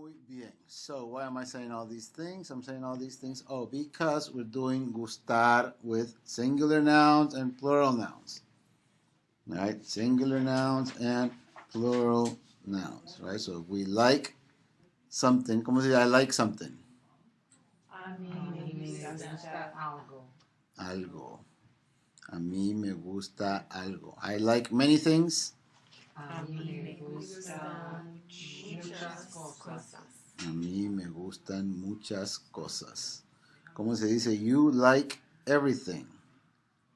Muy bien. So why am I saying all these things? I'm saying all these things. Oh, because we're doing gustar with singular nouns and plural nouns. Right? Singular nouns and plural nouns. Right? So if we like something, ¿cómo se dice? I like something. A mí me gusta algo. Algo. A mí me gusta algo. I like many things. A mí me gustan muchas cosas. A mí me gustan muchas cosas. ¿Cómo se dice? You like everything.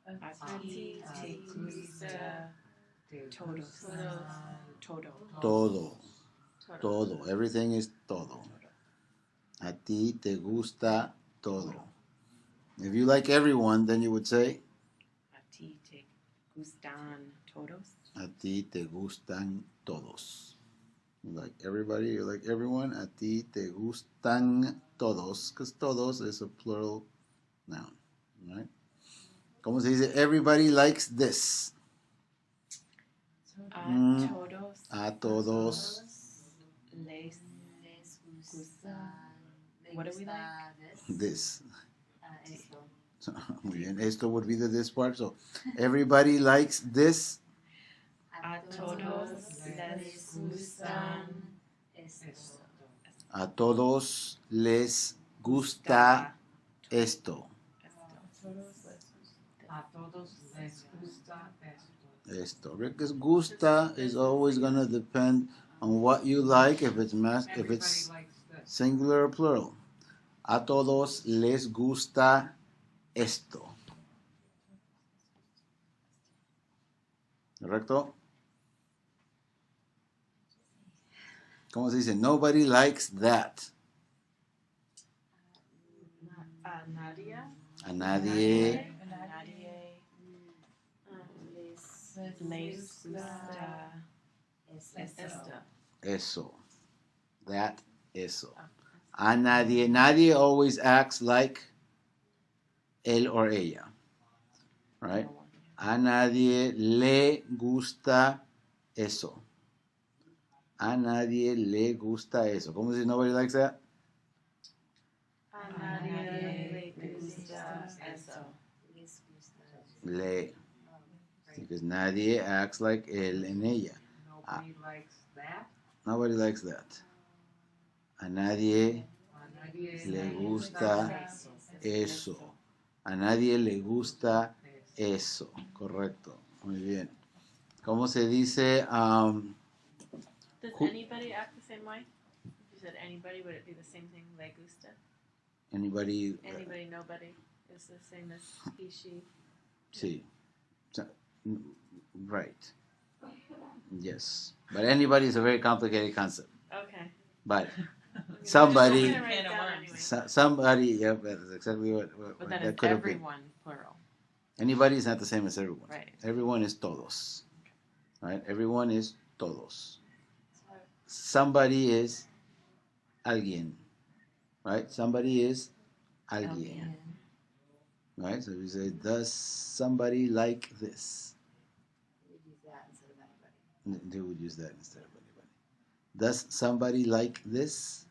A ti te gusta Todo. Todo. Everything is todo. A ti te gusta todo. If you like everyone, then you would say, A ti te gustan todos. a ti te gustan todos. You like everybody, you like everyone. A ti te gustan todos. Because todos is a plural noun. Right? ¿Cómo se dice? Everybody likes this. A todos. Les gusta. What do we like? This. Muy bien. Esto would be the this part. So everybody likes this. A todos les gustan esto. A todos les gusta esto. A todos les gusta esto. Because gusta is always going to depend on what you like, if it's singular or plural. A todos les gusta esto. ¿Correcto? ¿Cómo se dice? Nobody likes that. A nadie. A nadie. Les gusta esto. Eso. That, eso. A nadie. Nadie always acts like él or ella. Right? A nadie le gusta eso. A nadie le gusta eso. ¿Cómo se dice nobody likes that? A nadie le gusta eso. Le. Because nadie acts like él and ella. Nobody likes that. Nobody likes that. A nadie le gusta eso. A nadie le gusta eso. Correcto. Muy bien. ¿Cómo se dice? Does anybody act the same way? If you said anybody, would it be the same thing? Le gusta? Anybody? Anybody, nobody is the same as he, she. Sí. Right. Yes. But anybody is a very complicated concept. Okay. But somebody, I'm gonna write it down anyway. somebody, yeah, that's exactly what But then that it's could have been. everyone, plural. Anybody is not the same as everyone. Right. Everyone is todos. Right? Everyone is todos. Somebody is alguien. Right? Somebody is alguien. Right? So we say, does somebody like this? They would use that instead of anybody. Does somebody like this?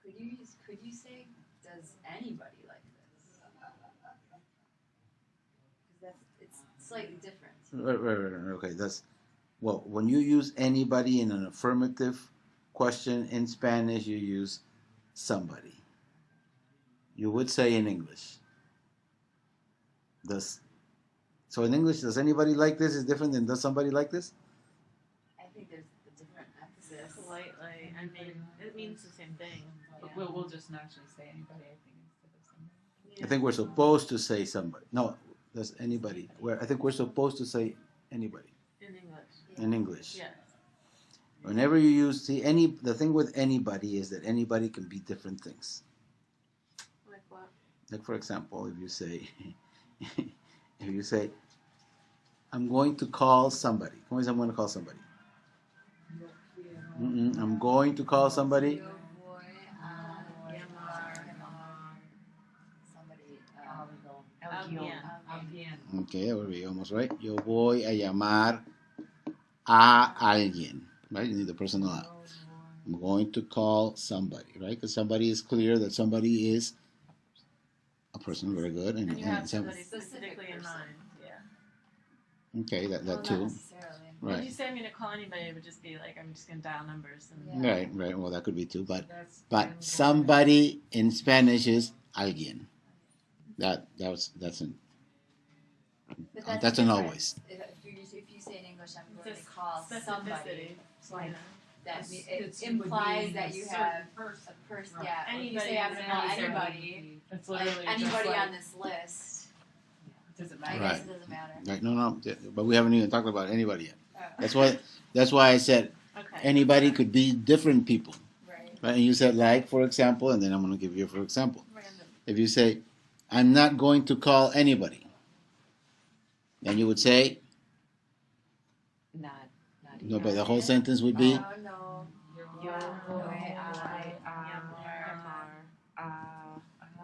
Could you say, does anybody like this? Because it's slightly different. Right. Okay, well, when you use anybody in an affirmative question in Spanish, you use somebody. You would say in English. So in English, does anybody like this is different than does somebody like this? I think there's a different emphasis. Slightly. I mean, it means the same thing. Yeah. We'll just naturally say anybody, I think, instead of somebody. I think we're supposed to say somebody. No, does anybody. I think we're supposed to say anybody In English. in English. Yes. Whenever you use the thing with anybody is that anybody can be different things. Like what? Like for example, if you say, I'm going to call somebody. ¿Cómo dice I'm going to call somebody? I'm going to call somebody. Yo voy a llamar somebody. Alguien. Okay, almost right. Yo voy a llamar a alguien. Right? You need the personal. I'm going to call somebody, right? Because somebody is clear that somebody is a person. Very good. And you have some- somebody specifically in person. mind. Yeah. okay, that Well, not too. necessarily. When Right. you say I'm going to call anybody, it would just be like I'm just going to dial numbers and Yeah. Right. Well, that could be too. But That's somebody in Spanish is alguien. That's an But that's an different. always. If you say in English, I'm going Just to call somebody. specificity. Like, Yeah. that It's- it it would implies be that a you certain have person. a person. Right. Yeah. If you Anybody say I'm is going to call necessary. anybody, It's like literally anybody just like, on this list, doesn't I matter. Right. guess it doesn't matter. Right? No. But we haven't even talked about anybody yet. Oh. That's why I said Okay. anybody could be different people. Right. Right? And you said like, for example, and then I'm going to give you for example. Random. If you say, I'm not going to call anybody, then you would say, Not no, but the whole sentence would be, Oh no. Yo voy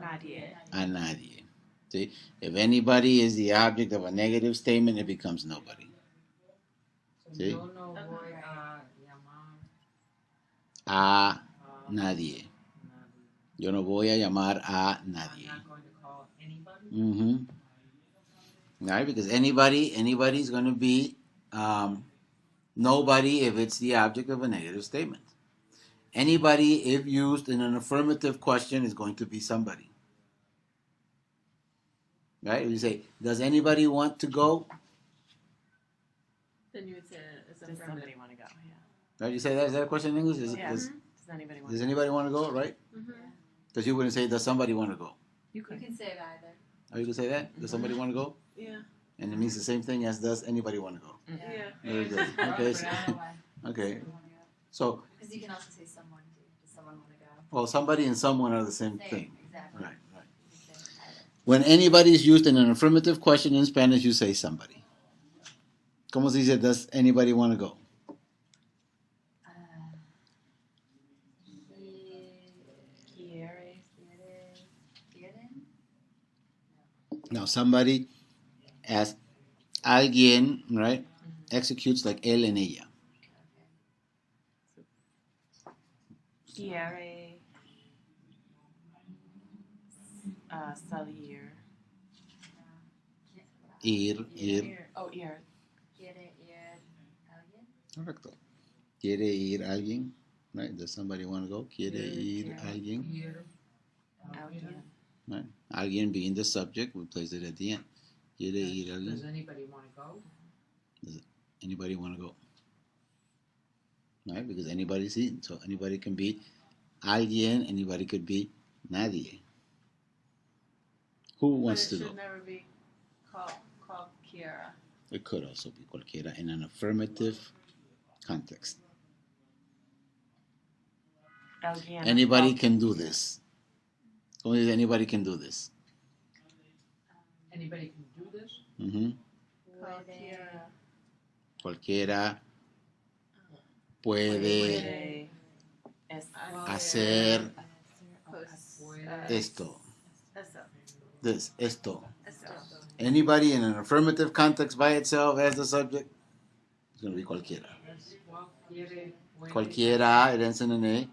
nadie. a nadie. See? If anybody is the object of a negative statement, it becomes nobody. Sí. Yo no voy a llamar A a nadie. nadie. Yo no voy a llamar a I'm nadie. not going to call anybody. Mm-hmm. Right? Because anybody's going to be nobody if it's the object of a negative statement. Anybody, if used in an affirmative question, is going to be somebody. Right? If you say, does anybody want to go? Then you would say it's Does affirmative. somebody want to go? Yeah. Right? You say that? Is that a question in English? Yeah. Does Does anybody want does to go? anybody want to go? Right? Mm-hmm. Because you wouldn't say, does somebody want to go? You You could. can say it either. Are you going to say that? Does somebody want to go? Yeah. And it means the same thing as does anybody want to go? Yeah. Very good. Okay. Okay. So, Because you can also say someone too. Does someone want to go? well, somebody and someone are the same thing. Exactly. Right. You can say either. When anybody is used in an affirmative question in Spanish, you say somebody. ¿Cómo se dice, does anybody want to go? ¿Quieren? Now, somebody as alguien, right, executes like él en ella. Quiere salir. Ir. Oh, ir. ¿Quiere ir alguien? Correcto. ¿Quiere ir alguien? Right? Does somebody want to go? ¿Quiere ir alguien? Alguien. Right? Alguien being the subject, we place it at the end. ¿Quiere ir alguien? Does anybody want to go? Anybody want to go? Right? Because anybody's in. So anybody can be alguien, anybody could be nadie. Who wants But it to go? should never be called Kiara. It could also be cualquiera in an affirmative context. Alguien. Anybody can do this. Only anybody can do this. Anybody can do this? Mm-hmm. Called Puede- Kiara. Cualquiera puede Puede hacer Pues, esto. Eso. This, esto. Eso. Anybody in an affirmative context by itself as the subject, it's going to be cualquiera. That's cualquiera. Puede, Cualquiera, it ends in an A.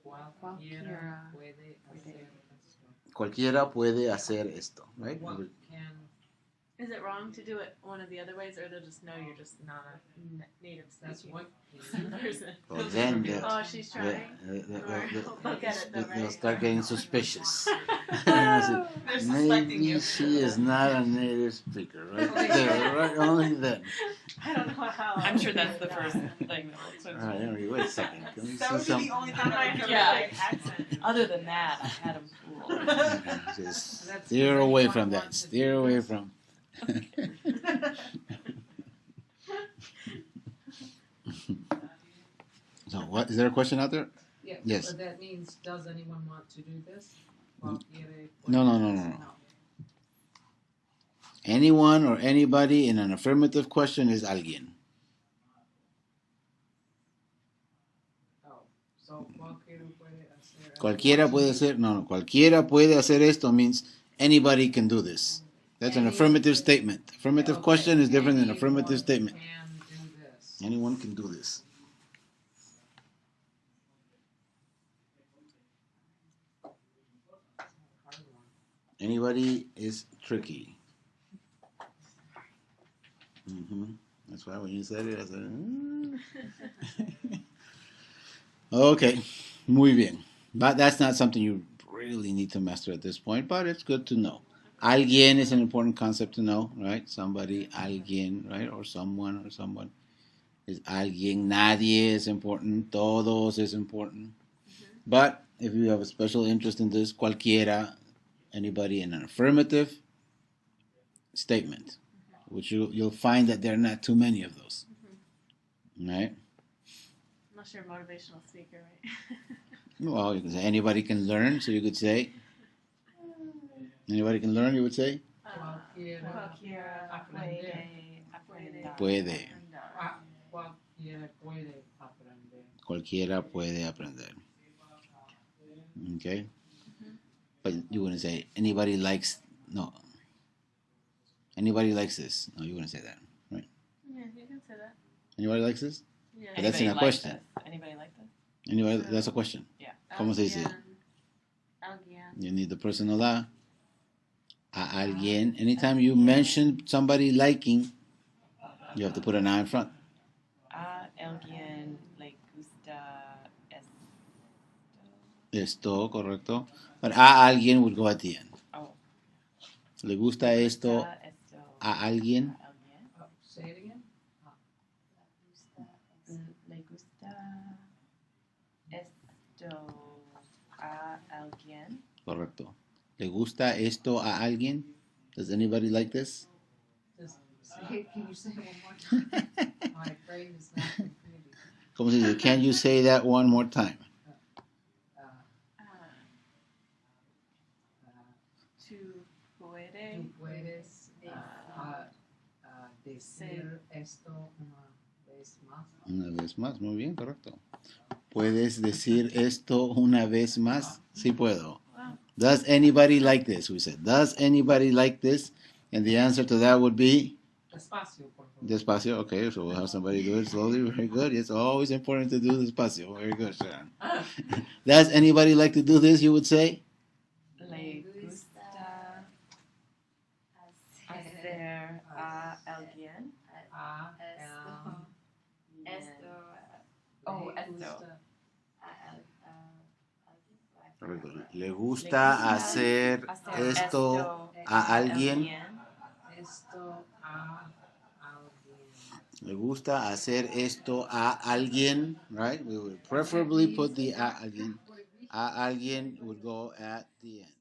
Cualquiera puede hacer esto. Cualquiera puede hacer esto, right? What can Is it wrong to do it one of the other ways, or they'll just know you're just not a native that's speaking what person? Well, then Oh, she's trying. Look at it though, they'll right? start getting suspicious. They're suspecting you. Maybe she is not a native speaker, right there, right? Only then. I don't know how. I'm sure that's the first thing that All right, Henry, wait a second. Can we That see would be some? the only I thing might I have would a Yeah. big accent. Other than that, I had him fooled. Just That's steer what away anyone from that. wants to Steer do. away from. So, what is there a question out there? Yeah. Yes. But that means, does anyone want to do this? Cualquiera No, no, no, no, no. Anyone or anybody in an affirmative question is alguien. Oh, so cualquiera puede hacer. Cualquiera puede hacer, no, cualquiera puede hacer esto means anybody can do this. That's an affirmative statement. Affirmative Okay. question is different than Anyone affirmative statement. Can do this. Anyone can do this. Anybody is tricky. That's why when you said it, I said, Okay, muy bien. But that's not something you really need to master at this point, but it's good to know. Alguien is an important concept to know, right? Somebody, alguien, right? Or someone, is alguien. Nadie is important. Todos is important. But if you have a special interest in this, cualquiera, anybody in an affirmative statement, which you'll find that there are not too many of those, right? Unless you're a motivational speaker, right? Well, you can say anybody can learn, so you could say anybody can learn. You would say Cualquiera, Cualquiera puede aprender. puede. cualquiera puede aprender. Cualquiera puede aprender. Okay, but you wouldn't say anybody likes. No, anybody likes this. No, you wouldn't say that, right? Yeah, you can say that. Anybody likes this? Yeah. But that's Anybody in a like question. this? Anybody like this? Anybody? That's a question. Yeah. ¿Cómo se dice? Alguien. You need the personal a alguien. Anytime you mention somebody liking, you have to put an a in front. A alguien le gusta Esto, correcto. But a alguien would go at the end. Oh. Le gusta esto esto a alguien. a alguien. Say it again. Le gusta esto a alguien. Correcto. Le gusta esto a alguien. Does anybody like this? Just say, can you say it one more time? My brain is not computing. ¿Cómo se dice? Can you say that one more time? Tú puedes. Tú puedes decir esto una vez más. Una vez más. Muy bien, correcto. ¿Puedes decir esto una vez más? Sí puedo. Wow. Does anybody like this? We said, does anybody like this? And the answer to that would be Despacio, por favor. despacio. Okay, so we'll have somebody do it slowly. Very good. It's always important to do despacio. Very good, Sharon. Does anybody like to do this? You would say? Le gusta hacer a alguien. Oh, esto. Very good. Le gusta hacer esto a alguien. Esto a alguien. Le gusta hacer esto a alguien, right? We would preferably put the a alguien. A alguien would go at the end.